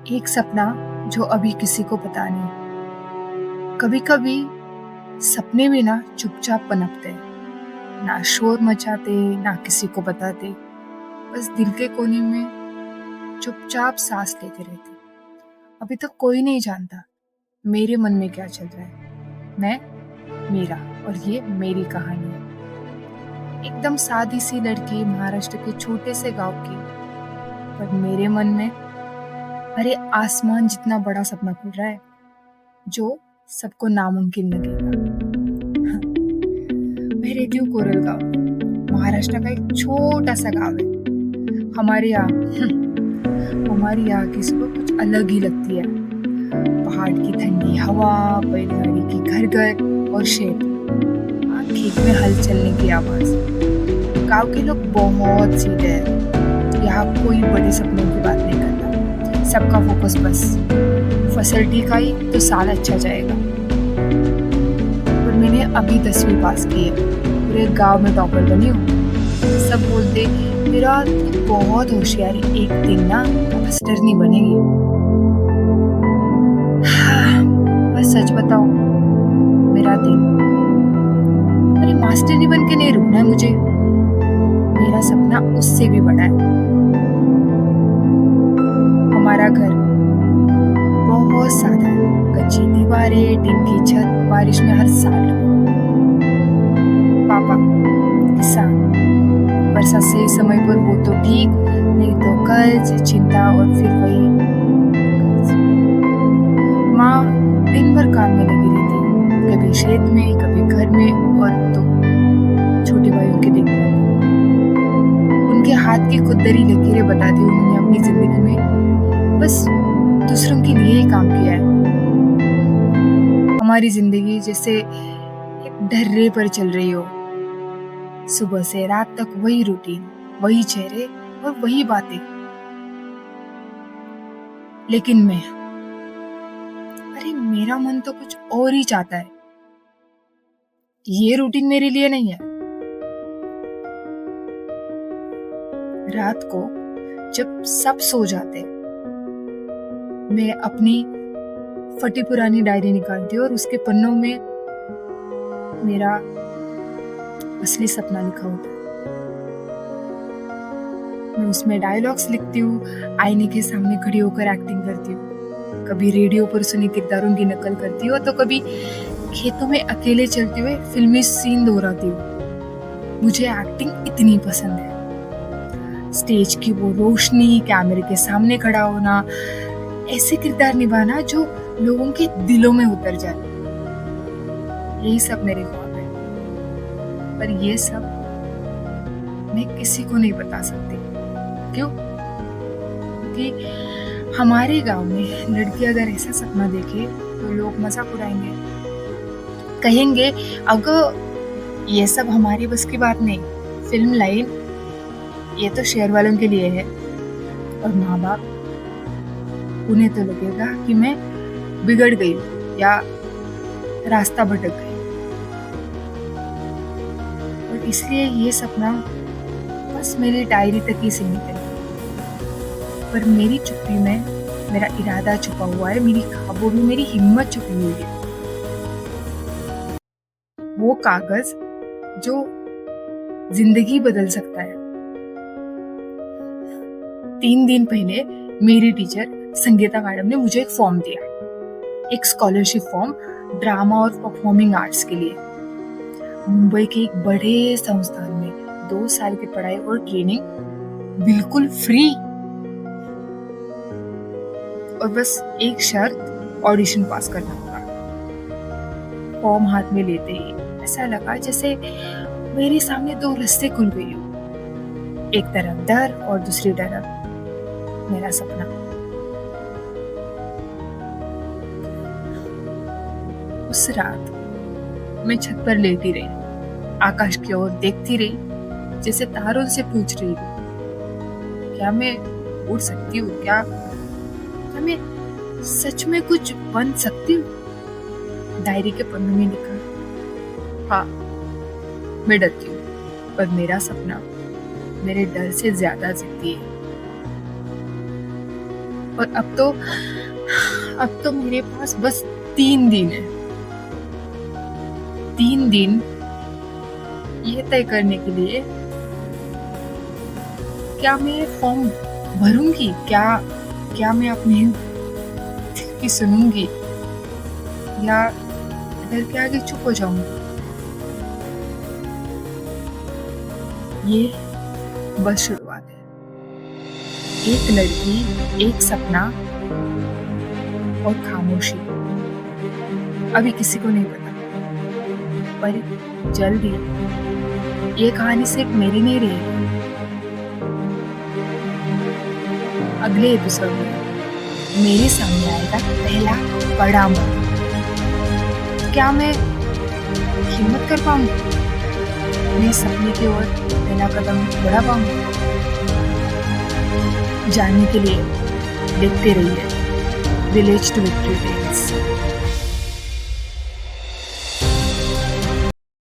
एक सपना जो अभी किसी को पता नहीं। कभी कभी सपने भी ना चुपचाप पनपते हैं, ना शोर मचाते ना किसी को बताते, बस दिल के कोने में चुपचाप सांस लेते रहते। अभी तक कोई नहीं जानता मेरे मन में क्या चल रहा है। मैं मीरा, और ये मेरी कहानी है। एकदम सादी सी लड़की, महाराष्ट्र के छोटे से गांव की, पर मेरे मन में अरे आसमान जितना बड़ा सपना खुल रहा है जो सबको नामुमकिन लगेगा। हाँ, मैं रहती हूँ कोरल गांव में। महाराष्ट्र का एक छोटा सा गांव है। हमारी यहाँ की सुबह कुछ अलग ही लगती है। पहाड़ की ठंडी हवा, बैलगाड़ी की घर घर और शेर, खेत में हल चलने की आवाज। गांव के लोग बहुत सीधे हैं। यहाँ कोई बड़े सपनों की बात नहीं करता। सबका फोकस बस फसल ठीक आई तो साल अच्छा जाएगा। पर मैंने अभी 10वीं पास की है, पूरे गांव में टॉपर बनी हूँ। सब बोलते मेरा बहुत होशियारी, एक दिन ना मास्टर नहीं बनेगी। बस सच बताओ, मेरा दिल अरे मास्टर नहीं बन के नहीं रुकना है मुझे। मेरा सपना उससे भी बड़ा है। हमारा घर बहुत सादा है, कच्ची दीवारें, टीन की छत, बारिश में हर साल। पापा किसान, वर्षा से समय पर हो तो ठीक, नहीं तो कर्ज, चिंता और फिर वही कर्ज। माँ दिन भर काम में लगी रहती, कभी खेत में कभी घर में, और तो छोटे भाइयों के देखभाल। उनके हाथ की खुदरी लकीरें बताती उन्होंने अपनी जिंदगी में बस दूसरों के लिए ही काम किया है। हमारी जिंदगी जैसे एक ढर्रे पर चल रही हो, सुबह से रात तक वही रूटीन, वही चेहरे और वही बातें। लेकिन अरे मेरा मन तो कुछ और ही चाहता है। ये रूटीन मेरे लिए नहीं है। रात को जब सब सो जाते, मैं अपनी फटी पुरानी डायरी निकालती हूँ और उसके पन्नों में मेरा असली सपना लिखा होता है। मैं उसमें डायलॉग्स लिखती हूँ, आईने के सामने खड़ी होकर एक्टिंग करती हूँ। कभी रेडियो पर सुनी किरदारों की नकल करती हूँ, तो कभी खेतों में अकेले चलते हुए फिल्मी सीन दोहराती हूँ। मुझे एक्टिंग इतनी पसंद है। स्टेज की वो रोशनी, कैमरे के सामने खड़ा होना, ऐसे किरदार निभाना जो लोगों के दिलों में उतर जाए, यही सब मेरे ख्वाब है। पर ये सब मैं किसी को नहीं बता सकती। क्यों? क्योंकि हमारे गांव में लड़की अगर ऐसा सपना देखे तो लोग मजाक उड़ाएंगे, कहेंगे अगर ये सब हमारी बस की बात नहीं, फिल्म लाइन ये तो शेयर वालों के लिए है। और माँ बाप, उन्हें तो लगेगा कि मैं बिगड़ गई या रास्ता भटक गई। और इसलिए ये सपना बस मेरी डायरी तक ही सीमित है। पर मेरी चुप्पी में मेरा इरादा छुपा हुआ है, मेरी ख्वाबों में मेरी हिम्मत छुपी हुई है। वो कागज जो जिंदगी बदल सकता है। 3 दिन पहले मेरी टीचर संगीता मैडम ने मुझे एक फॉर्म दिया, एक स्कॉलरशिप फॉर्म ड्रामा और परफॉर्मिंग आर्ट्स के लिए। मुंबई के एक बड़े संस्थान में 2 साल की पढ़ाई और ट्रेनिंग बिल्कुल फ्री। और बस एक शर्त, ऑडिशन पास करना होगा। फॉर्म हाथ में लेते ही ऐसा लगा जैसे मेरे सामने 2 रास्ते खुल गए हो। एक तरफ डर और दूसरी तरफ मेरा सपना। उस रात मैं छत पर लेटी रही, आकाश की ओर देखती रही, जैसे तारों से पूछ रही हूँ, क्या मैं उड़ सकती हूँ? क्या मैं सच में कुछ बन सकती हूँ? डायरी के पन्नों में लिखा, हाँ मैं डरती हूँ, पर मेरा सपना मेरे डर से ज्यादा जिद्दी है। और अब तो मेरे पास बस 3 दिन है। 3 दिन ये तय करने के लिए क्या मैं ये फॉर्म भरूँगी? क्या मैं अपने दिल की सुनूँगी या डर के आगे चुप हो जाऊँगी? ये बस शुरुआत है। एक लड़की, एक सपना और खामोशी। अभी किसी को नहीं पता, पर जल्दी ये कहानी सिर्फ मेरी नहीं रहेगी। अगले एपिसोड में मेरे सामने आएगा पहला बड़ा मोड़। क्या मैं हिम्मत कर पाऊंगी? अपने सपने की ओर पहला कदम बढ़ा पाऊंगी? जानने के लिए देखते रहिए विलेज टू विक्ट्री टेल्स।